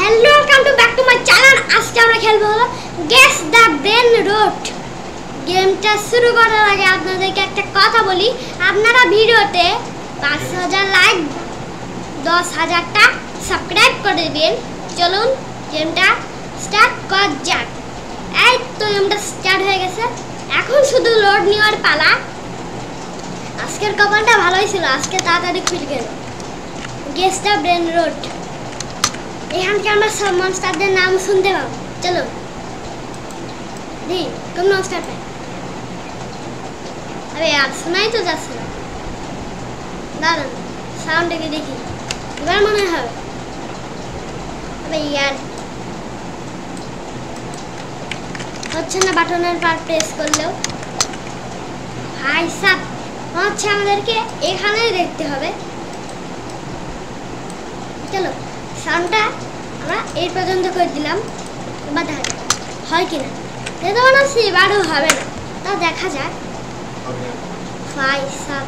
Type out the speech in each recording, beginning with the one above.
Hello welcome to back to my channel. আজকে আমরা খেলবো হলো গেস দ্য ব্রেন রট। গেমটা শুরু করার আগে আপনাদেরকে একটা কথা বলি, আপনারা ভিডিওতে ৫০০০ লাইক ১০০০০টা সাবস্ক্রাইব করে দিবেন। চলুন গেমটা স্টার্ট করা যাক। এই তো গেমটা স্টার্ট হয়ে গেছে, এখন শুধু লোড নেওয়ার পালা। আজকের কপালটা ভালোই ছিল, আজকে তাড়াতাড়ি খুলে গেল। গেস দ্য ব্রেন রট, এখান থেকে আমরা সব মনস্টারদের নাম শুনতে পাবো। চলো দেখি কোন মনস্টার পাই। আরে আর শোনাই তো যাচ্ছে না, দাঁড়ান সাউন্ডটাকে দেখি, এবার মনে হবে। আরে ইয়ার হচ্ছে না বাটনের পার প্রেস করলেও। ভাই সাব হচ্ছে, আমাদেরকে এখানেই দেখতে হবে। চলো সাউন্ডটা আমরা এই পর্যন্ত করে দিলাম, এবার দেখা যাক হয় কিনা। যেহেতু মনে হচ্ছে এবারও হবে না, তা দেখা যাক। ভাই সাব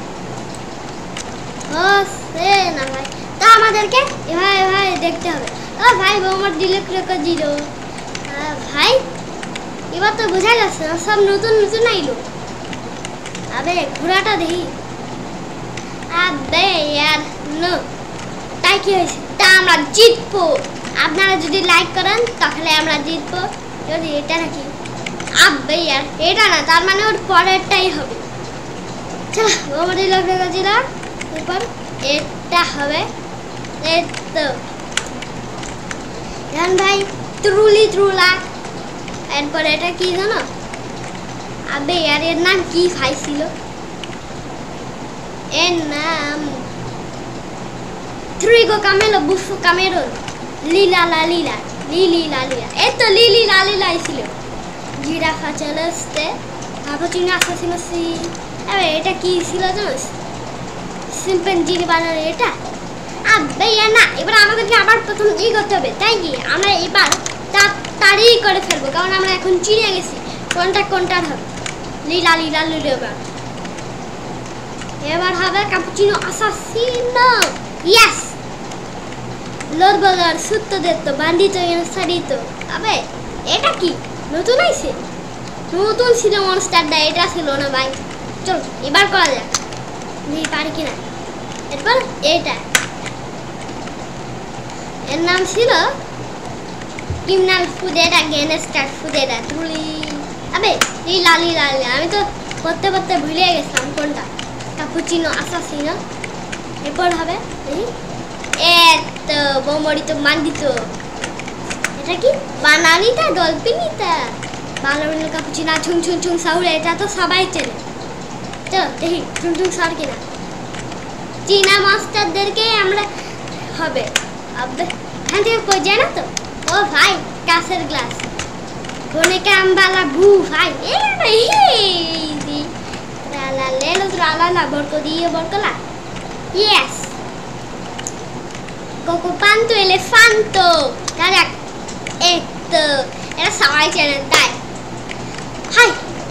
হচ্ছে না ভাই, তা আমাদেরকে এভাবে এভাবে দেখতে হবে। ও ভাই আমার ডিলেট করে দিল ভাই, এবার তো বোঝা যাচ্ছে না, সব নতুন নতুন আইলো। আবে ঘোড়াটা দেখি, আবে ইয়ার নো, তাই কি হয়েছে? তা আমরা জিতবো, আপনারা যদি লাইক করেন তাহলে আমরা জিতবো। যদি এটা নাকি আবে ইয়ার এটা না, তার মানে ওর পরেরটাই হবে। চলো ওমরি লগে গেছিলা, এরপর এটা হবে। এই তো এখন ভাই ট্রুলি ট্রুলা, এরপর এটা কি জানো? আবে ইয়ার এর নাম কি ভাই ছিল? এর নাম Trigo Camelo Buffo Camero Lila la Lila Lili la Lila, esto Lili la Lila ছিল। জিরাফা চলস্তে কাপুচিনো আসাসিনো সি। আরে এটা কি ছিল জানোস? সিম্পাঞ্জি বানানো এটা। আবে না, এবার আমাদেরকে আবার প্রথম ই করতে হবে, তাই কি আমরা এবার তাড়াতাড়ি করে ফেলবো, কারণ আমরা এখন চিড়ে গেছি কোনটা কোনটার হবে। লিলা লিলা লিলা এবার হবে কাপুচিনো আসাসিনো। ইয়েস লোরবাগার সুত্ত দেখতো বান্ডিত সারিত। আবে এটা কি নতুন আইছে? নতুন ছিল মনস্টারটা, এটা ছিল না ভাই। চল এবার করা যাক, দেখি পারি কিনা। এরপর এটা এর নাম ছিল ক্রিমিনাল ফুডেরা গ্যাংস্টার ফুডেরা ট্রুলি। আবে এই লালি লালি, আমি তো পড়তে পড়তে ভুলে গেছিলাম কোনটা। কাপুচিনো আসাসিনো। এরপর হবে এতো বোমড়ি তো মান্ডিত। এটা কি বানালিটা ডলফিনিটা বাংলা কাপুচিনা ছুং ছুং ছুং সাউরে, এটা তো সবাই চেনে। চলো দেখি ছুং ছুং সাউর কিনা। চীনা মাস্টারদেরকে আমরা হবে। আবে এখান থেকে কই যায় না তো? ও ভাই কাঁচের গ্লাস কোনে কামবালা ভু ভাই। রালা লেলো রালা বরকো দিয়ে বরকলা। Yes Coco Panto Elefanto. Correct, এতো এটা সবাই চেনে তাই। হাই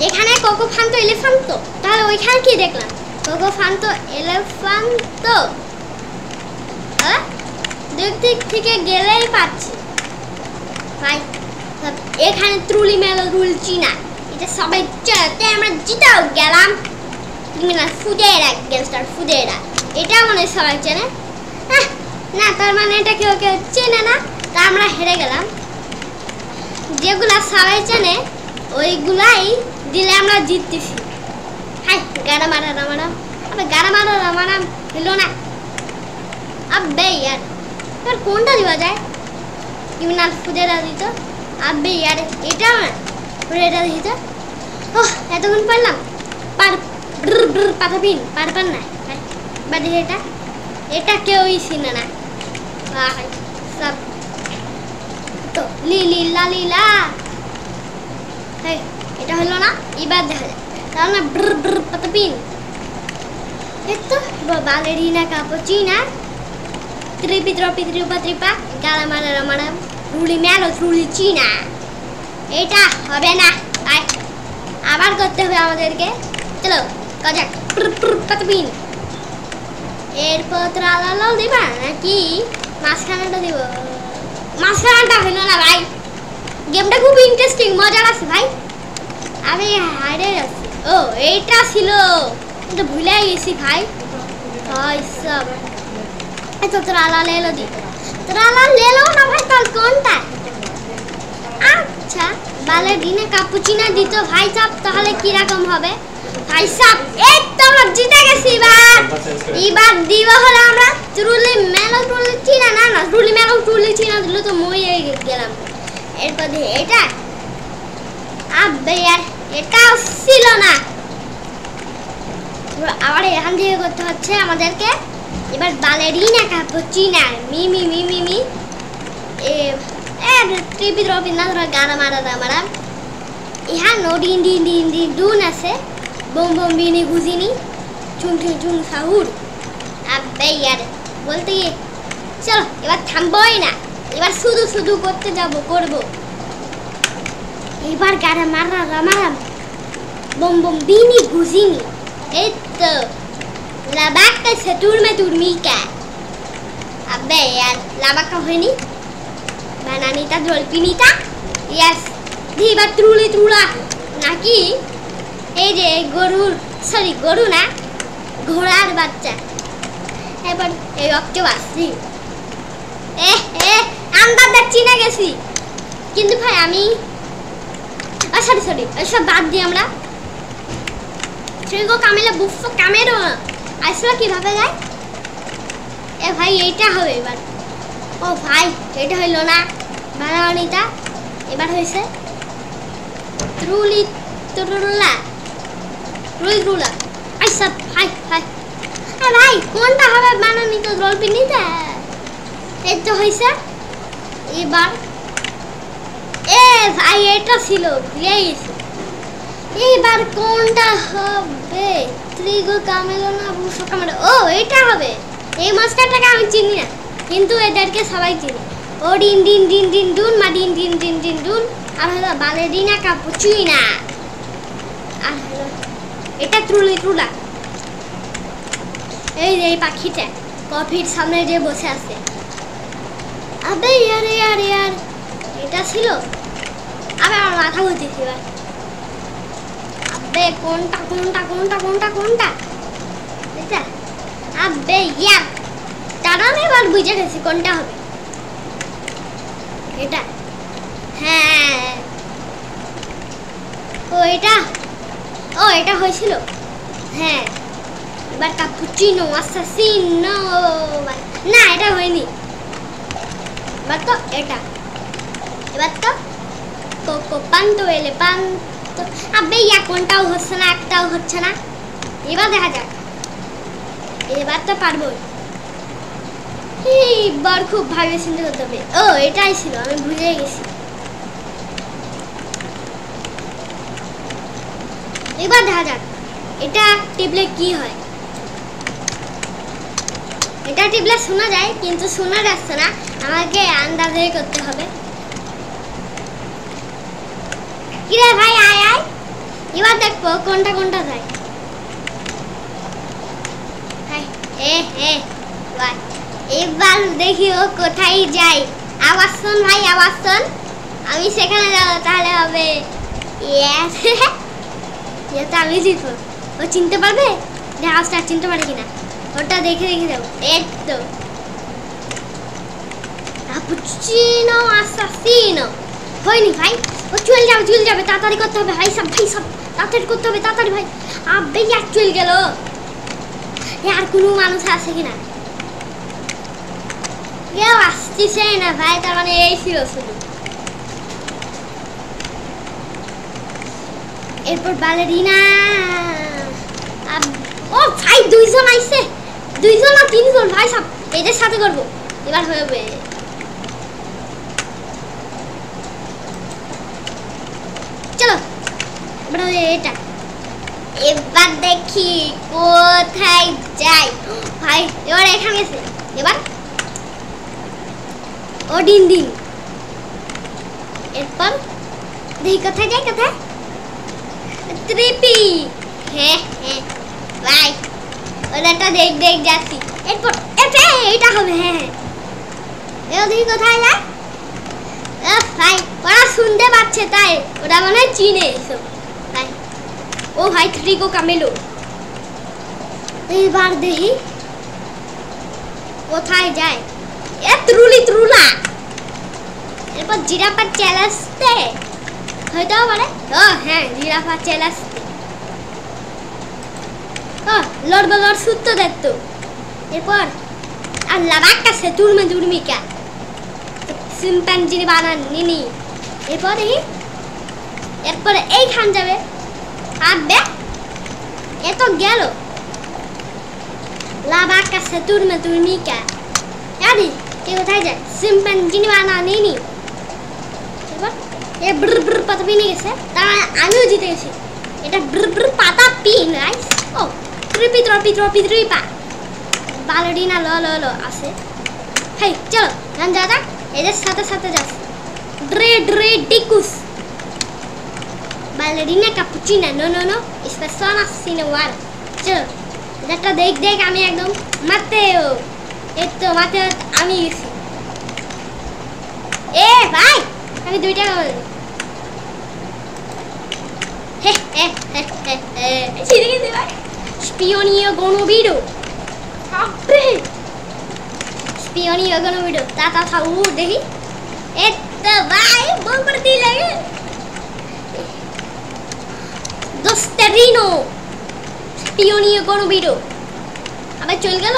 এখানে কোকো ফান্তো এলেফান্তো, তাহলে ওইখানে কি দেখলাম? কোকো ফান্তো এলেফান্তো। হ্যাঁ দিক দিক থেকে গেলেই পাচ্ছি ভাই। এখানে ট্রুলি মেলো রুল চিনা, এটা সবাই চেনে, আমরা জিতাও গেলাম। ক্রিমিনাল ফুডেরা গ্যাংস্টার ফুডেরা, এটা মনে সবাই চেনে। না তার মানে এটা কেউ কেউ চেনে না, তা আমরা হেরে গেলাম। যেগুলা সবাই চেনে ওইগুলাই দিলে আমরা জিততেছি। হাই গাড়া মারা রামারাম, আবে গাড়া মারা রামারাম হলো না। আবে ইয়ার এবার কোনটা দেওয়া যায়? ক্রিমিনাল ফুডেরা দিত। আবে ইয়ার এটাও না, এটা দিত। ও এতক্ষণ পারলাম পার পাঠাবিন পারবেন না বাড়ি। এটা এটা কেউই চিনে না ভাই সব তো লিলি লালিলা। এটা হলো না, এবার দেখা যায় তাহলে পাঠাবিন। এই তো বালেরিনা কাপুচিনা ত্রিপি ত্রপি ত্রিপা ত্রিপা গালা মারা রামারা রুলি মেলো রুলি চিনা। এটা হবে না ভাই, আবার করতে হবে আমাদেরকে। চলো কাজা পাঠাবিন। এরপর লাল দিবা নাকি মাঝখানেটা দিব? মাঝখানটা হলো না ভাই। গেমটা খুব ইন্টারেস্টিং, মজা লাগছে ভাই। আমি হারে যাচ্ছি। ও এইটা ছিল, কিন্তু ভুলে গেছি ভাই। সব এত ত্রালা লেলো দি, ত্রালা লেলো না ভাই। তাহলে কোনটা? আচ্ছা বালেরিনা কাপুচিনা দিত ভাই সাব, তাহলে কি রকম হবে ভাই সাব? এই তো আমরা জিতে গেছি। এবার দিব হলো আমরা ট্রুলি মেলো ট্রুলি চিনা না না ট্রুলি মেলো ট্রুলি চিনা দিল তো মরে গেলাম। এরপর এটা আবে यार এটা ছিল না। আবার এখান থেকে করতে হচ্ছে আমাদেরকে। এবার বালেরিনা কাপুচিনা মিমি মিমি মি এ ট্রিপি দ্রপি না ধরা গানা মারা মারা। ইহা নডিন ডিন ডিন ডিন ডুন আছে। বম বম বিনি গুজিনি চুং চুং চুং সাহুর। আবে यार বলতে গিয়ে চলো এবার থামবই না, এবার শুধু শুধু করতে যাব করব। এবার গানা মারা রামারাম বম বম বিনি গুজিনি। এই তো la vacca se turme turmica. আবে यार la vacca হয়নি, বানানিটা ডলফিনিটা। ইয়েস দিবা ট্রুলি ট্রুলা নাকি এই যে গরুর, সরি গরু না ঘোড়ার বাচ্চা। এবার এই অক্টোপাস আমরা দেখছি না গেছি। কিন্তু ভাই আমি সরি সরি এসব বাদ দিই আমরা। ট্রিগো কামেলা বুফো কামেরো আসলে কিভাবে যায়? এ ভাই এইটা হবে এবার। ও ভাই এটা হইলো না বানানিটা, এবার হয়েছে ট্রুলি ট্রুলা ট্রুলি ট্রুলা। আচ্ছা ভাই ভাই ভাই কোনটা হবে বানানিটা ডলফিনিটা? এই তো হয়েছে। এবার এ ভাই এটা ছিল ভুলে গেছি। এবার কোনটা হবে? ট্রিগো কামেলো না বুফো কামেলো? ও এটা হবে। এই মাস্টারটাকে আমি চিনি না, কিন্তু এদেরকে সবাই চিনি। ও ডিন ডিন ডিন ডিন ডুন মা ডিন ডিন ডিন ডিন ডুন। আর হলো বালেরিনা কাপুচিনা। আর হলো এটা ট্রুলি ট্রুলা। এই যে পাখিটা কফির সামনে যে বসে আছে। আবে यार यार यार এটা ছিল। আবে আমার মাথা ঘুরতেছে এবার। আবে কোনটা কোনটা কোনটা কোনটা কোনটা এটা? আবে यार তারা আমি এবার বুঝে গেছি কোনটা হবে। এটা হ্যাঁ ও এটা, ও এটা হয়েছিল হ্যাঁ। এবার কাপুচিনো অ্যাসাসিনো না এটা হয়নি। এবার তো এটা, এবার তো কোকো পান্তো এলেপান্তো। আবে কোনটাও হচ্ছে না, একটাও হচ্ছে না। এবার দেখা যাক, এবার তো পারবো। এইবার খুব ভালো চিন্তা করতে হবে। ও এটাই ছিল, আমি ভুলে গেছি। এবার দেখা যাক এটা টিপলে কি হয়। এটা টিপলে শোনা যায়, কিন্তু শোনা যাচ্ছে না, আমাকে আন্দাজে করতে হবে। কিরে ভাই আয় আয়, এবার দেখবো কোনটা কোনটা যায়। এবার দেখি ও কোথায় যাই। আওয়াজ শোন ভাই আওয়াজ শোন, আমি সেখানে যাবো তাহলে হবে। তো আমি জিতবো। ও চিনতে পারবে যে আওয়াজটা চিনতে পারে কিনা, ওটা দেখে দেখে যাবো। এই তো কাপুচিনো অ্যাসাসিনো হয়নি ভাই। ও চলে যাবে তাড়াতাড়ি করতে হবে ভাই সব তাড়াতাড়ি করতে হবে তাড়াতাড়ি ভাই। আবে চলে গেল। আর কোনো মানুষ আছে কিনা? কেউ আসতেছে না ভাই, তার মানে এই ছিল শুধু। এরপর বালেরিনা। ও ভাই দুইজন আইছে, দুইজন না তিনজন ভাই সব এদের সাথে করবো। এবার হবে চলো এবার এটা। এবার দেখি কোথায় যাই ভাই। এবার এখানে গেছে। এবার ও ডিন ডিন। এরপর দেখি কোথায় যাই, কোথায় ট্রিপি। হ্যাঁ হ্যাঁ ভাই ওটা দেখ যাচ্ছি। এরপর এটা হবে। হ্যাঁ হ্যাঁ এবার দেখি কোথায় যায়। পাচ্ছে তাই ওরা মানে চিনে এসো তাই ও ভাই 3 को কামেলো এইবার দেখি কোথায় যায় এ ত্রুলা এরপর জিরাফা চ্যালেঞ্জতে হয়তো পারে ও হ্যাঁ জিরাফা চ্যালেঞ্জতে ও লড় সুত্ত দেখতো এরপর আর লাবাক্কা সে তুরমে দুর্মিকা চিম্পাঞ্জি বানান নিনি এরপরে এইখান যাবে আবে এ তো গেল লাবাক্কা সে তুরমে দুর্মিকা আরে কে কোথায় যায় চিম্পাঞ্জি বানান নিনি এরপর এ ব্র ব্র পাতা পিনে গেছে তা আমিও জিতে গেছি এটা ব্র ব্র পাতা পিন রাইস ও ট্রিপা বালডিনা ল আছে হেই চলো গান যা যাক এদের সাথে যাচ্ছে ড্রে ডিকুস বালডিনা ক্যাপুচিনো নো ইস পারসোনা সিনেওয়ার চলো এটা দেখ আমি একদম মাতেও এতো মাতে আমি গেছি এ ভাই আমি 2 টাকা বলি হে ছিড়ে গেছে ভাই স্পিওনিও গণবিড়ো আবে স্পিওনিও গণবিড়ো তা থাউ দেখি এতো ভাই বল পড়তি লাগে দোস্তেরিনো স্পিওনিও গণবিড়ো আবার চল গেল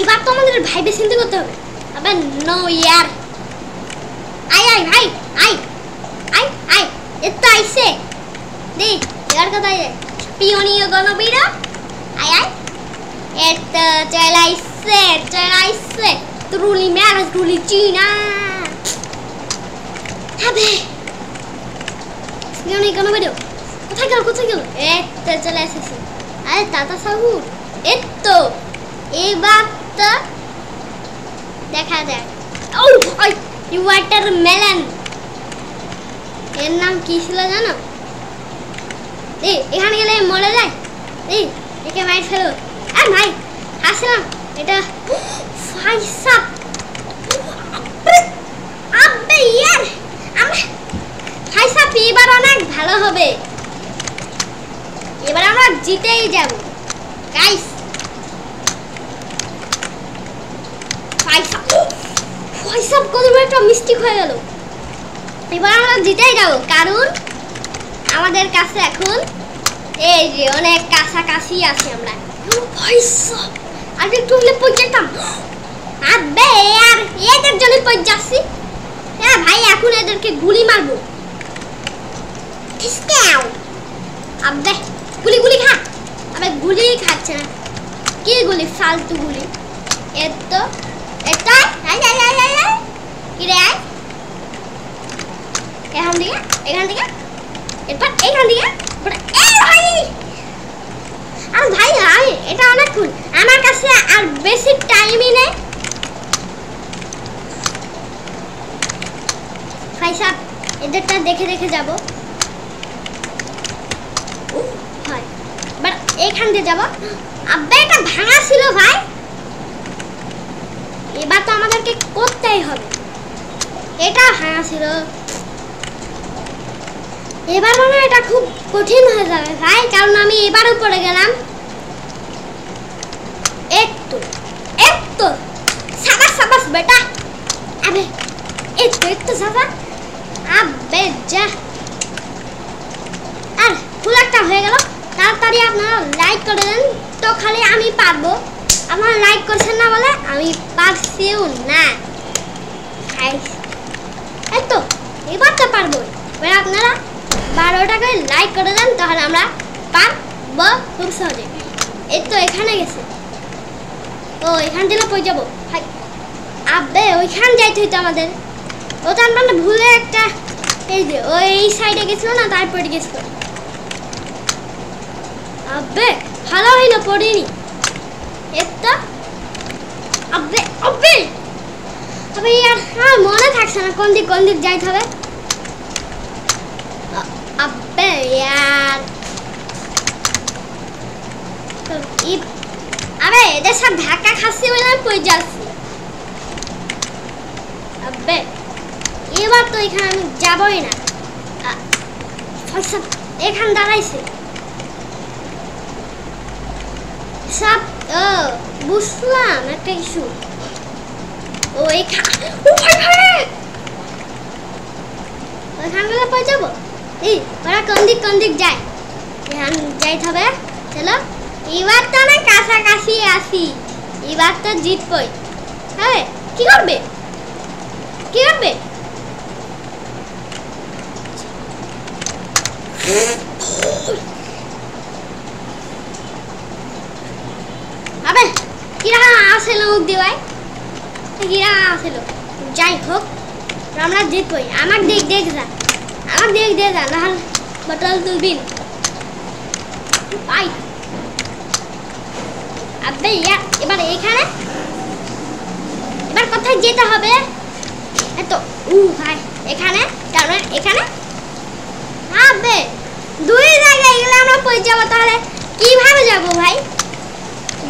এবার তো আমাদের ভাইবে চিন্তা করতে হবে আবার নো ইয়ার আই ভাই আই এতো আইছে দে ইয়ার কথা যায় স্পিওনিও গণবিড়ো আই এতো চলাইছে ট্রুলি মেলা ট্রুলি চিনা আবে স্পিওনিও গণবিড়ো কোথায় গেল এতো চলে এসেছে আরে তাতা সাহুর এতো এবার তো দেখা যায় ও ওয়াটারমেলন এর নাম কি ছিল জানো এখানে গেলে মরে যায় একে মাইর ফেলো ভাই আসলাম এটা ফাইসাপ আবে ইয়ার ফাইসাপ এবার অনেক ভালো হবে এবার আমরা জিতেই যাব গাইস ফাইসাপ কত একটা মিস্টেক হয়ে গেল এবার আমরা জিতেই যাব কারণ আমাদের কাছে এখন এই যে অনেক কাছাকাছি আছে আমরা ফাইসাপ আর একটু হলে পৌঁছাতাম আবে यार এদের জন্য পৌঁছাছি হ্যাঁ ভাই এখন এদেরকে গুলি মারবো কিসকাও আবে গুলি খা আবে গুলি খাচ্ছে না কি গুলি ফালতু গুলি এতো এটা আই কি রে এখান থেকে এরপর এখান থেকে এই ভাই আর ভাই এটা অনেক কুল আমার কাছে আর বেশি টাইমই নেই ফাইসাপ এদেরটা দেখে যাব ভাই বাট এখান দিয়ে যাব আবে এটা ভাঙা ছিল ভাই এবার তো আমাদেরকে করতেই হবে এটা ভাঙা ছিল এবার মনে হয় এটা খুব কঠিন হয়ে যাবে ভাই কারণ আমি এবারও পড়ে গেলাম একটু সাবাস বেটা আবে একটু সাবাস আবে যা আর ফুল একটা হয়ে গেল তাড়াতাড়ি আপনারা লাইক করে দেন তো খালি আমি পারবো আপনারা লাইক করছেন না বলে আমি পারছিও না এই তো এবার তো পারবো এবার আপনারা 12টা করে লাইক করে দেন তাহলে আমরা পারবো খুব সহজে এই তো এখানে গেছে ও এখান থেকে পৌঁছে যাবো ভাই আবে ওইখান যাইতে হইতো আমাদের ওটা আমরা ভুলে একটা এই যে ওই সাইডে গেছিল না তারপরে গেছিল আবে ভালো হইলো পড়িনি একটা আবে ইয়ার মনে থাকছে না কোন দিক যাইতে হবে আবে यार তো আবে এদের সব ধাক্কা খাচ্ছি বলে আমি পড়ে যাচ্ছি আবে এবার এবার তো এখানে আমি যাবই না। এখানে দাঁড়াইছে সব। ও বুঝলাম একটা ইস্যু। ও ওইখানগুলো পৌঁছে যাবো। এই ওরা কোন দিক যায়, এখান যাইতে হবে। চলো এবার তো না কাছাকাছি আসি, এবার তো জিতবই। হ্যাঁ কি করবে কি করবে? আবে কিরা আসলো মুখ দিবাই, কিরা আসলো। যাই হোক আমরা জিতবই। আমার দেখ যা, আমার দেখ যা, নাহলে বটল তুলবি ভাই। আবে ইয়ার এবার এখানে, এবার কোথায় যেতে হবে? এত ভাই এখানে, তারপরে এখানে। আবে দুই জায়গায় গেলে আমরা পৌঁছে যাবো, তাহলে কিভাবে যাব ভাই?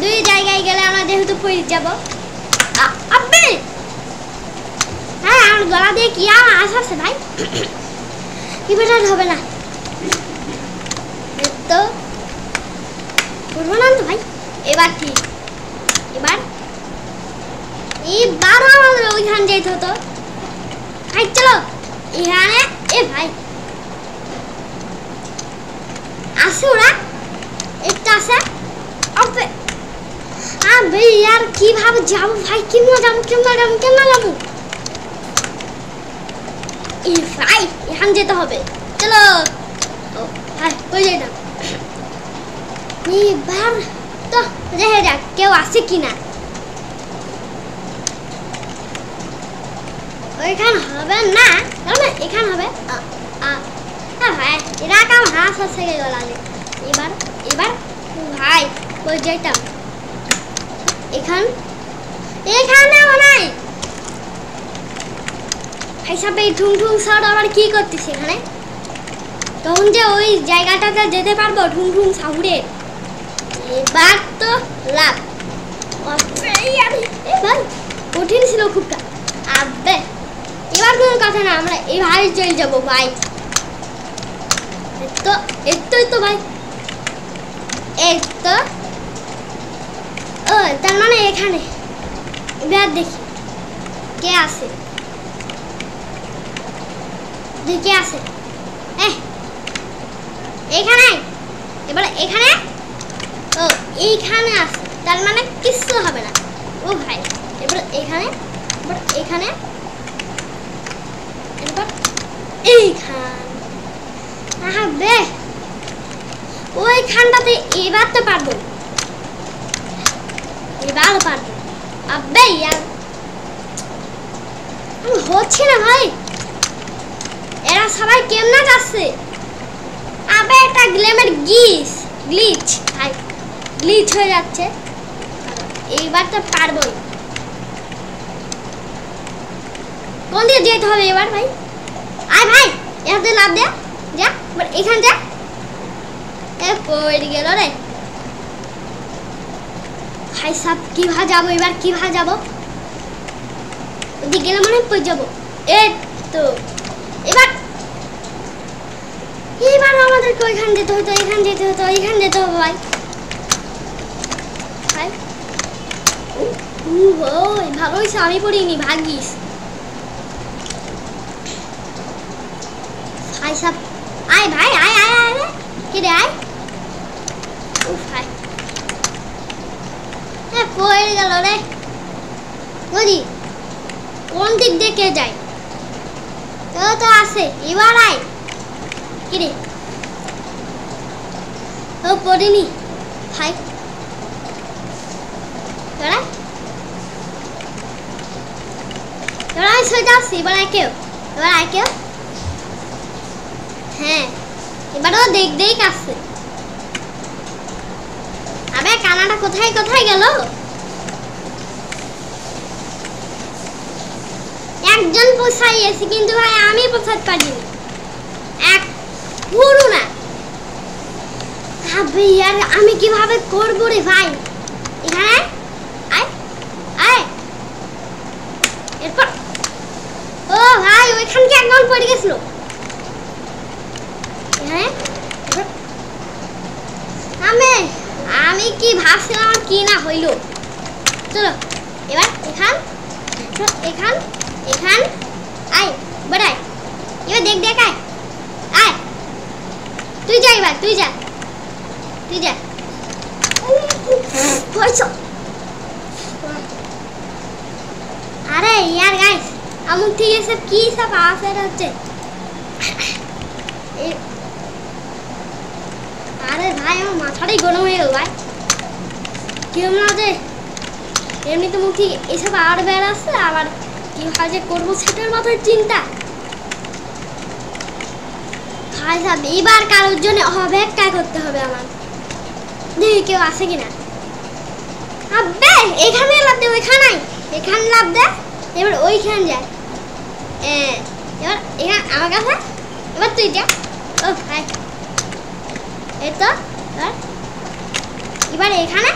দুই জায়গায় গেলে আমরা যেহেতু পৌঁছে যাব। আবে হ্যাঁ আমার গলা দিয়ে কি আওয়াজ আসছে ভাই? কি বেটার হবে না তো করবো না তো ভাই। এবার কি এবার আমাদের ওইখান যেতে হতো ভাই। চলো এখানে। এ ভাই আসে ওরা, একটা আসে। আবে यार কিভাবে যাবো ভাই? কেমনে যাবো? এই ভাই এখান যেতে হবে। চলো ও ভাই কই যাই না। এবার তো দেখে যাক কেউ আসে কিনা। ওইখান হবে না, এখান হবে। ভাই এরা কাম হাঁস আছে গেল। এবার ভাই কই যাইতাম? এখানেও নাই ভাই। সব এই ঠুং সাউন্ড আবার কি করতেছে এখানে? তখন যে ওই জায়গাটাতে যেতে পারবো ঠুং সাউন্ডে। এবার তো লাভ। ভাই কঠিন ছিল খুবটা। আবে এবার কোনো কথা না, আমরা এইভাবে চলে যাবো ভাই। তো ভাই তো ও তার মানে এখানে। এবার দেখি কে আছে, কে আছে। এখানে এবার এখানে। ও এইখানে আছে, তার মানে কিচ্ছু হবে না। ও ভাই এবার এখানে, এবার এখানে, এবার এইখান। আবে ওইখানটাতে এবার তো পারবো, এবার পারবো। আবে ইয়ার হচ্ছে না ভাই, এরা সবাই কেমনে যাচ্ছে? আবে এটা গ্লেমের গ্লিচ ভাই, গ্লিচ হয়ে যাচ্ছে। এইবার তো পারবোই। কোন দিকে যেতে হবে এবার ভাই? আয় ভাই এখানে লাভ দে, যা এখান যা। পড়ে গেল রে ভাই। সব কিভাবে যাবো এবার? কিভাবে যাবো? ওদিকে গেলে মনে পড়ে যাবো। তো এবার আমাদেরকে ওইখান যেতে হতো, এখান যেতে হতো, এখান যেতে হবে ভাই। ভালো হয়েছে আমি পড়িনি, ভাগিস ভাই। সব আয় ভাই, আয় আয় আয় কে রে? আয় ভাই পড়ে গেল রে। বুঝি কোন দিক দিয়ে কে যায়? তো আছে এবার আয়। কি রে ও পড়িনি ভাই। আমি সোজা আসছি। এবার আয় কেউ, হ্যাঁ এবারও দেখ আসছে। আবে কানাটা কোথায় গেল? একজন পোষাইয়েছি কিন্তু ভাই আমি পোষাতে পারিনি। এক পুরো না। আবে यार আমি কিভাবে করব রে ভাই? এখানে আয় আয়। এরপর ও ভাই ওইখান থেকে একদম পড়ে গেছিল। হ্যাঁ আমি কি ভাবছিলাম কি না হইল। চলো এবার এখান এখান এখান আয় বেড়াই, এবার দেখ দেখ আয় আয়, তুই যা এবার, তুই যা তুই যা। আরে यार गाइस আমুক থেকে সব কি সব আওয়াজ হচ্ছে। আরে ভাই আমার মাথাটাই গরম হয়ে গেল ভাই, কেমন না যে এমনিতে মুখ থেকে এসব আওয়াজ বের আসছে, আবার কি হয় যে করবো সেটার মাথায় চিন্তা। ভাই সাহেব এবার কারোর জন্য অপেক্ষা করতে হবে আমার, দেখি কেউ আসে কিনা। আবে এখানে লাভ দে, ওইখানে নাই, এখানে লাভ দে, এবার ওইখানে যায়। এবার এখানে আমার কাছে, এবার তুই যা। ও ভাই এই তো এবার এখানে,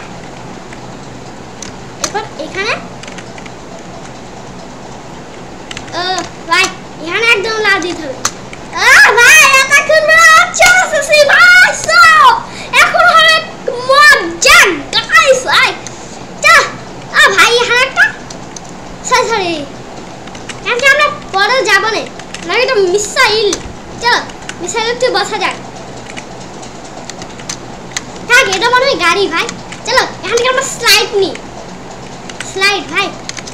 এবার এখানে ভাই এখানে একদম লাভ দিতে হবে। ভাই এতক্ষণ ধরে আচ্ছা আসছি ভাই, সো এখন হবে মজা গাইস। ভাই চা ভাই এখানে একটা সরি এখানে আমরা পরে যাব না, না এটা মিসাইল। চল মিসাইল তুই বসা যাক, থাক এটা মনে হয় গাড়ি। ভাই চলো এখান থেকে আমরা স্লাইড নিই, স্লাইড ভাই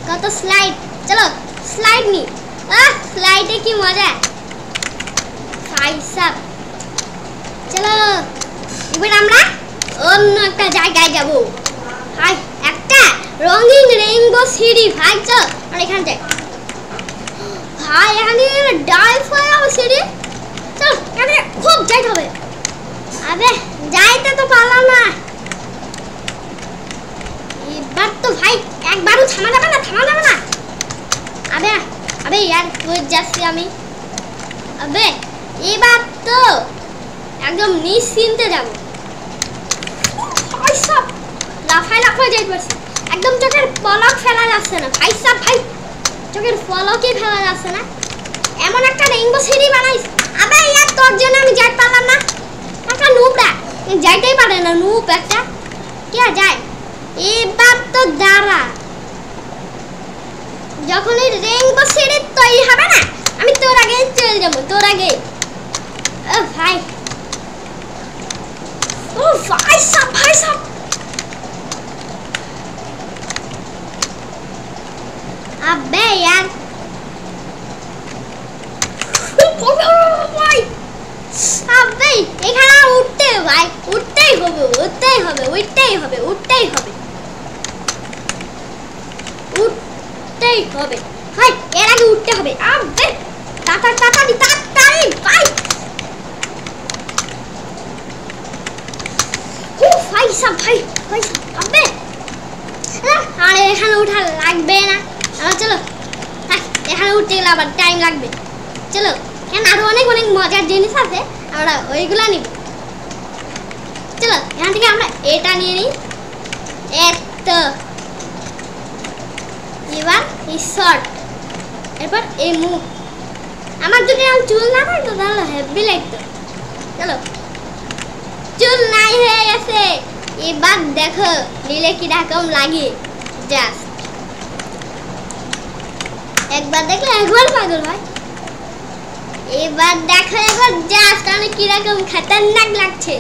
কত স্লাইড, চলো স্লাইড নিই। স্লাইডে কি মজা ভাই সাব। চলো এবার আমরা অন্য একটা জায়গায় যাব ভাই, একটা রঙিন রেইনবো সিঁড়ি। ভাই চল আর এখানে যাই ভাই, এখানে ডাইভ হয়ে যাবে সিঁড়ি। চল এখানে খুব যাইতে হবে। আবে যাইতে তো পারলাম না, এবার তো ভাই একবারও থামা যাবে না, থামা যাবে না। আবে আবে यार কই যাচ্ছি আমি। আবে এবার তো একদম নিশ্চিন্তে যাব। ভাই সব লাফাই লাফাই যাইতে পারছি, একদম চোখের পলক ফেলা যাচ্ছে না ভাই সাব। ভাই চোখের পলকই ফেলা যাচ্ছে না, এমন একটা রেইনবো সিঁড়ি বানাইস। আবে यार তোর জন্য আমি যাইতে পারলাম না, একটা নুবড়া যাইতেই পারে না, নুব একটা কে যায়। এবার তো দাঁড়া, যখন এই রেইনবো সিঁড়ি তৈরি হবে না আমি তোর আগে চলে যাব, তোর আগে। ও ভাই ও ভাই সাব, ভাই সাব আবে यार ভাই আবে এখানে উঠতে ভাই, উঠতেই হবে উঠতেই হবে উঠতেই হবে উঠতেই হবে উঠতেই হবে ভাই, এর আগে উঠতে হবে। আবে তাড়াতাড়ি তাড়াতাড়ি ভাই। ও ভাই সাব, ভাই ভাই আবে আরে এখানে উঠা লাগবে না। চলো এখানে উঠতে গেলে আবার টাইম লাগবে। চলো এখানে আরো অনেক অনেক মজার জিনিস আছে, আমরা ওইগুলা নিব। চলো এখান থেকে আমরা এটা নিয়ে নিই। এত এবার এই শর্ট, এরপর এই মুখ। আমার যদি এখন চুল না থাকতো তাহলে হেভি লাগতো। চলো চুল নাই হয়ে গেছে, এবার দেখো নিলে কিরকম লাগে। জাস্ট একবার দেখলে একবার পাগল ভাই, এবার দেখো একবার জাস্ট অনেক কিরকম খতরনাক লাগছে।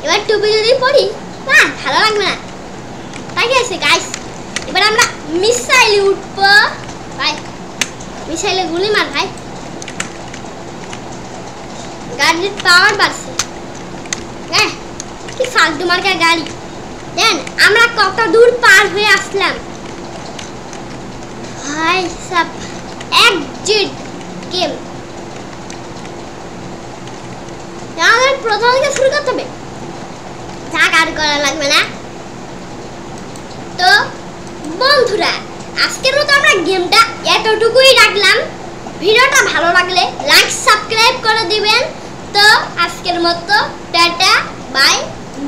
এবার টুপি যদি পরি না ভালো লাগবে না, তাই আছে গাইস। এবার আমরা মিসাইলে উঠবো ভাই, মিসাইলে গুলি মার ভাই, গাড়ির পাওয়ার বাড়ছে। হ্যাঁ কি ফালতু মার্কা গাড়ি, দেন আমরা কত দূর পার হয়ে আসলাম ভাই সব। এক্সিট গেম আমাদের প্রথম থেকে শুরু করতে হবে, থাক আর করা লাগবে না। তো বন্ধুরা আজকের মতো আমরা গেমটা এতটুকুই রাখলাম। ভিডিওটা ভালো লাগলে লাইক সাবস্ক্রাইব করে দিবেন। তো আজকের মতো টাটা বাই।